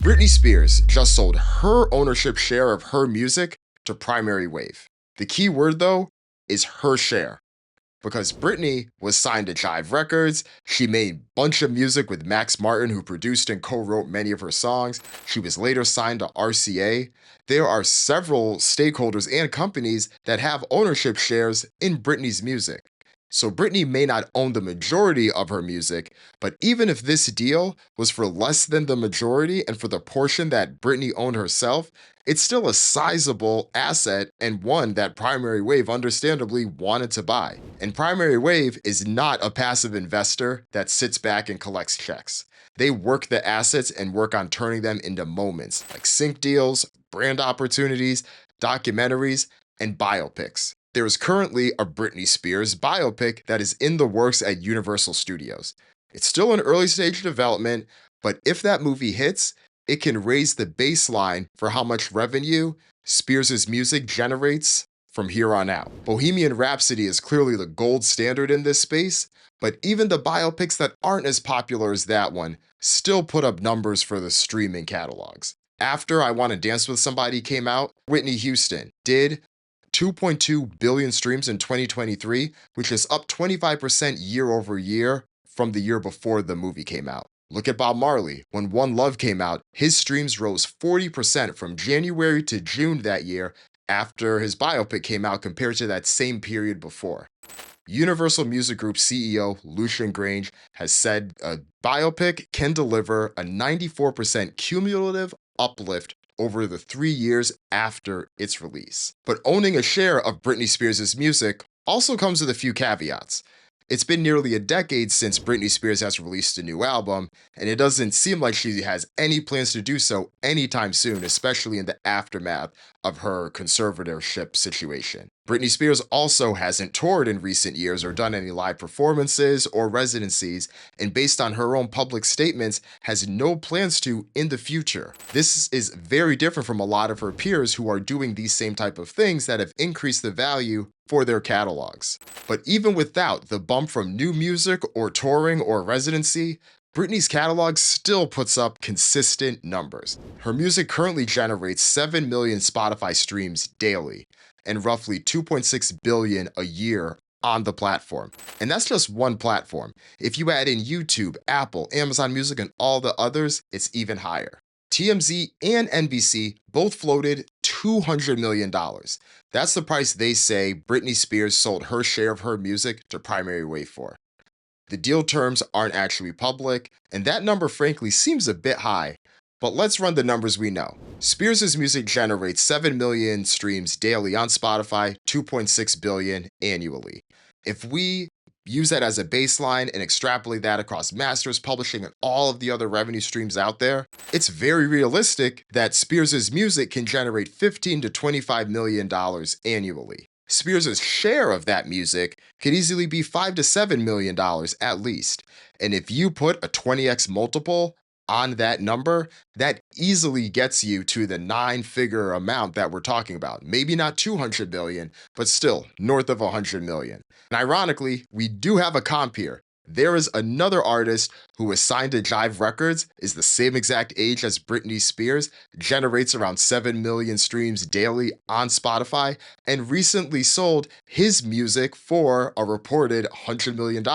Britney Spears just sold her ownership share of her music to Primary Wave. The key word, though, is her share. Because Britney was signed to Jive Records, she made a bunch of music with Max Martin, who produced and co-wrote many of her songs. She was later signed to RCA. There are several stakeholders and companies that have ownership shares in Britney's music. So Britney may not own the majority of her music, but even if this deal was for less than the majority and for the portion that Britney owned herself, it's still a sizable asset and one that Primary Wave understandably wanted to buy. And Primary Wave is not a passive investor that sits back and collects checks. They work the assets and work on turning them into moments like sync deals, brand opportunities, documentaries, and biopics. There is currently a Britney Spears biopic that is in the works at Universal Studios. It's still in early stage development, but if that movie hits, it can raise the baseline for how much revenue Spears' music generates from here on out. Bohemian Rhapsody is clearly the gold standard in this space, but even the biopics that aren't as popular as that one still put up numbers for the streaming catalogs. After I Want to Dance with Somebody came out, Whitney Houston did 2.2 billion streams in 2023, which is up 25% year over year from the year before the movie came out. Look at Bob Marley. When One Love came out, his streams rose 40% from January to June that year after his biopic came out compared to that same period before. Universal Music Group CEO Lucian Grange has said a biopic can deliver a 94% cumulative uplift over the 3 years after its release. But owning a share of Britney Spears' music also comes with a few caveats. It's been nearly a decade since Britney Spears has released a new album, and it doesn't seem like she has any plans to do so anytime soon, especially in the aftermath of her conservatorship situation. Britney Spears also hasn't toured in recent years or done any live performances or residencies, and based on her own public statements, has no plans to in the future. This is very different from a lot of her peers who are doing these same type of things that have increased the value for their catalogs. But even without the bump from new music or touring or residency, Britney's catalog still puts up consistent numbers. Her music currently generates 7 million Spotify streams daily and roughly 2.6 billion a year on the platform. And that's just one platform. If you add in YouTube, Apple, Amazon Music, and all the others, it's even higher. TMZ and NBC both floated $200 million. That's the price they say Britney Spears sold her share of her music to Primary Wave for. The deal terms aren't actually public, and that number frankly seems a bit high. But let's run the numbers we know. Spears' music generates 7 million streams daily on Spotify, 2.6 billion annually. If we use that as a baseline and extrapolate that across masters, publishing, and all of the other revenue streams out there, it's very realistic that Spears' music can generate $15 to $25 million annually. Spears' share of that music could easily be $5 to $7 million at least. And if you put a 20x multiple on that number, that easily gets you to the 9-figure amount that we're talking about. Maybe not 200 million, but still north of 100 million. And ironically, we do have a comp here. There is another artist who was signed to Jive Records, is the same exact age as Britney Spears, generates around 7 million streams daily on Spotify, and recently sold his music for a reported $100 million,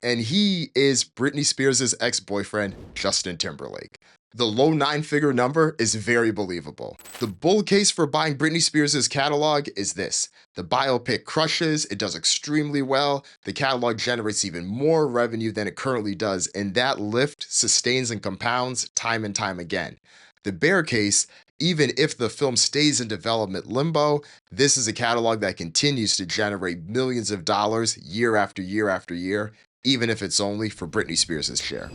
and he is Britney Spears' ex-boyfriend, Justin Timberlake. The low 9-figure number is very believable. The bull case for buying Britney Spears' catalog is this. The biopic crushes, it does extremely well, the catalog generates even more revenue than it currently does, and that lift sustains and compounds time and time again. The bear case, even if the film stays in development limbo, this is a catalog that continues to generate millions of dollars year after year after year, even if it's only for Britney Spears' share.